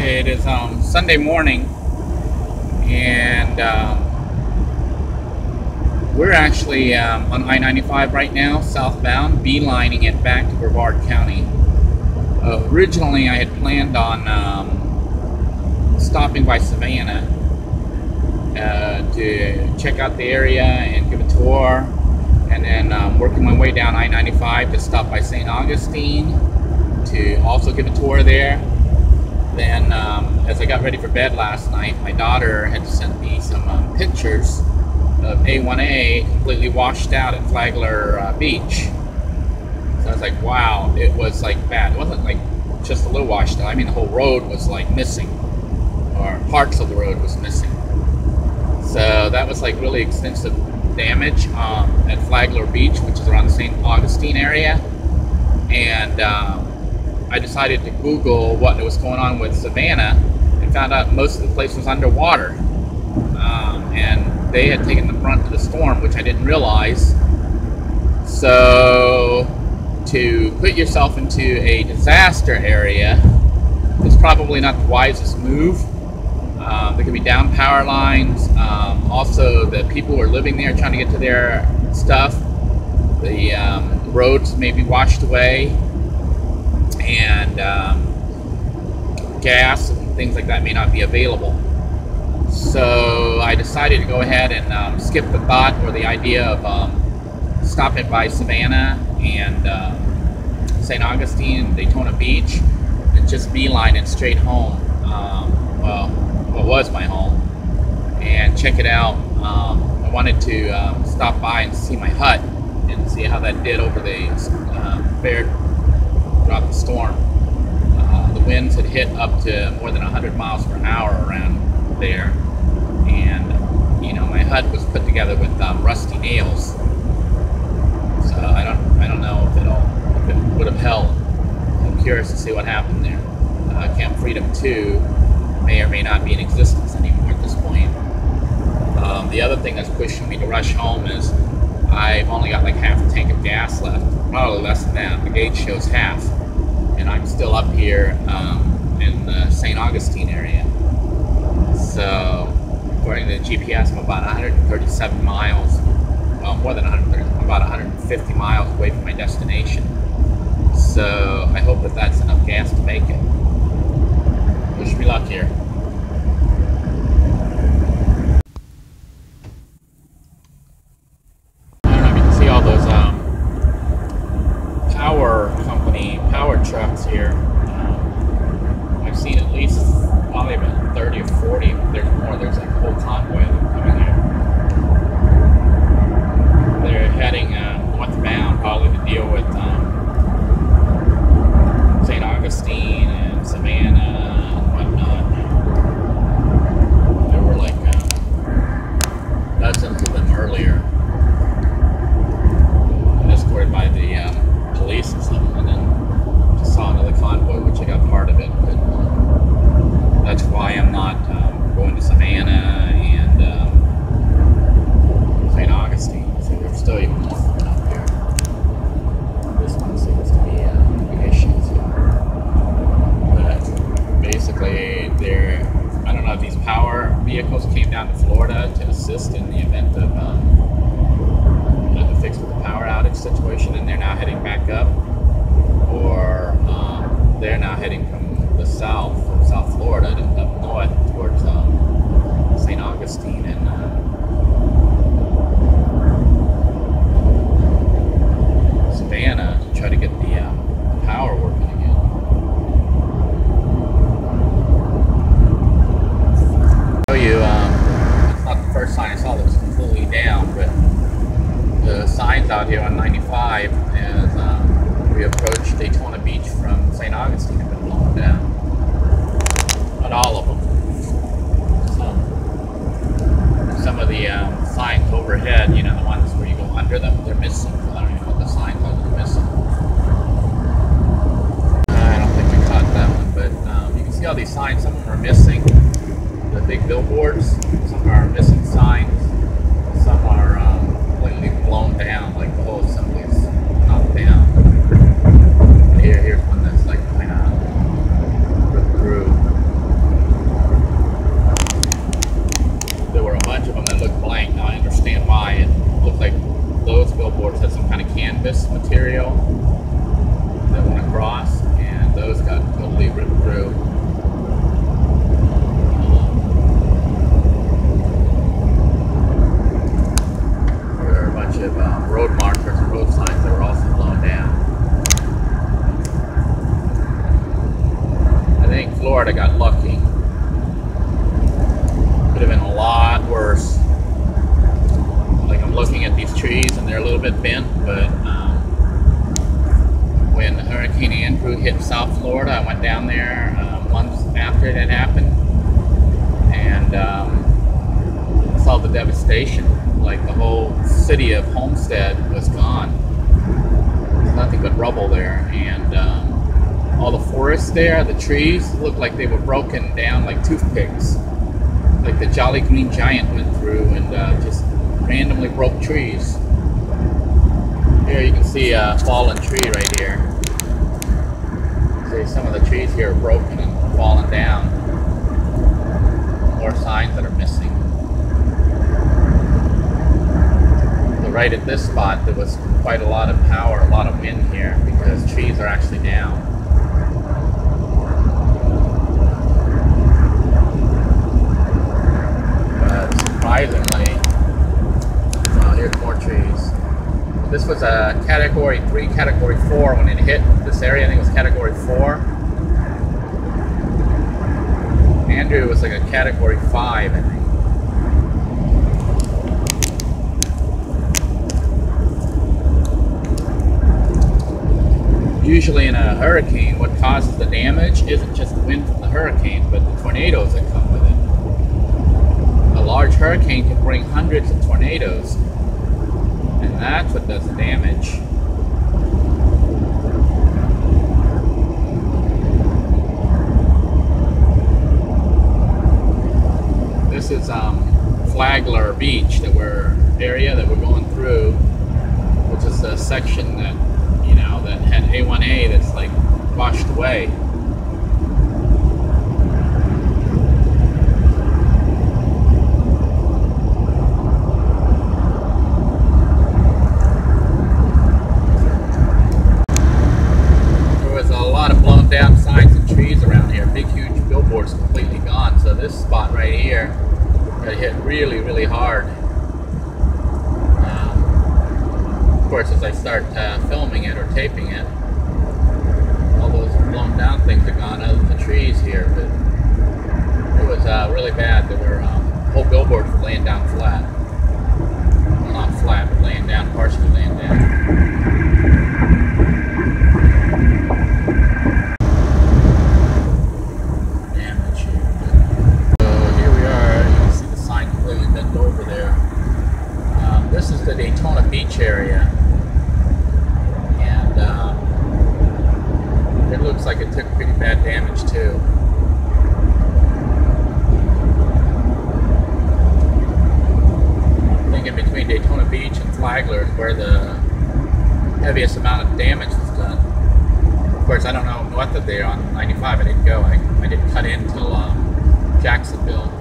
It is Sunday morning, and we're actually on I-95 right now, southbound, beelining it back to Brevard County. Originally, I had planned on stopping by Savannah to check out the area and give a tour, and then working my way down I-95 to stop by St. Augustine to also give a tour there. Then, as I got ready for bed last night, my daughter had sent me some pictures of A1A completely washed out at Flagler Beach. So I was like, wow, it was like bad. It wasn't like just a little washed out. I mean, the whole road was like missing, or parts of the road was missing. So that was like really extensive damage at Flagler Beach, which is around the St. Augustine area. And I decided to Google what was going on with Savannah and found out most of the place was underwater. And they had taken the brunt of the storm, which I didn't realize. So to put yourself into a disaster area is probably not the wisest move. There could be down power lines. Also, the people who are living there trying to get to their stuff, the roads may be washed away, and gas and things like that may not be available. So I decided to go ahead and skip the thought or the idea of stopping by Savannah and St. Augustine, Daytona Beach, and just beeline it straight home. Well, what was my home, and check it out. I wanted to stop by and see my hut and see how that did over the fair throughout the storm. The winds had hit up to more than 100 miles per hour around there, and you know, my hut was put together with rusty nails. So I don't know if it would have held. I'm curious to see what happened there. Camp Freedom 2 may or may not be in existence anymore at this point. The other thing that's pushing me to rush home is I've only got like half a tank of gas left, probably less than that. The gauge shows half, and I'm still up here in the St. Augustine area. So according to the GPS, I'm about 137 miles, well, more than 130, about 150 miles away from my destination. So I hope that that's enough gas to make it. Wish me luck here. Power trucks here. I've seen at least probably about 30 or 40. There's more. There's like a whole convoy of them coming here. They're heading northbound, probably to deal with St. Augustine and Savannah and whatnot. There were like dozens of them earlier, escorted by the police and stuff, and then saw another convoy, which I got part of it, but that's why I'm not going to Savannah and St. Augustine. So there's still even more coming up here. This one seems to be big issues here. But basically, I don't know if these power vehicles came down to Florida to assist in the event of the fix with the power outage situation, and they're now heading back up, or they're now heading from the south, from South Florida, up north towards St. Augustine and Savannah to try to get the power working again. I'll show you, it's not the first sign I saw that was completely down, but the signs out here on 95 as we approach Daytona Beach from St. Augustine have been blown down. Not all of them. Some of the signs overhead, you know, the ones where you go under them, they're missing. I don't even know what the signs are, they're missing. I don't think I caught that one, but you can see all these signs. Some of them are missing. The big billboards, some are missing signs. Some are completely blown down, like the whole assembly is knocked down. Here's one that's like kind of ripped through. Florida got lucky. Could have been a lot worse. Like, I'm looking at these trees and they're a little bit bent, but when Hurricane Andrew hit South Florida, I went down there months after it had happened, and saw the devastation. Like, the whole city of Homestead was gone. There's nothing but rubble there, and all the forests there, the trees looked like they were broken down like toothpicks. Like the Jolly Green Giant went through and just randomly broke trees. Here you can see a fallen tree right here. See, some of the trees here are broken and fallen down. More signs that are missing. So right at this spot, there was quite a lot of power, a lot of wind here, because trees are actually down. But surprisingly, well, here's more trees. This was a Category 3, Category 4 when it hit this area. I think it was Category 4. Andrew was like a Category 5, I think. Usually in a hurricane, what causes the damage isn't just the wind from the hurricane, but the tornadoes that come with it. A large hurricane can bring hundreds of tornadoes, and that's what does the damage. This is Flagler Beach area that we're going through, which is a section that, you know, that had A1A that's like washed away. Down signs and trees around here. Big, huge billboards completely gone. So this spot right here got hit really, really hard. Of course, as I start filming it or taping it, all those blown down things are gone, other than the trees here. But it was really bad. There were whole billboards were laying down flat. Well, not flat, but laying down, partially laying down. This is the Daytona Beach area, and it looks like it took pretty bad damage too. I think in between Daytona Beach and Flagler is where the heaviest amount of damage was done. Of course, I don't know what that they're on 95. I didn't go. I didn't cut in till Jacksonville.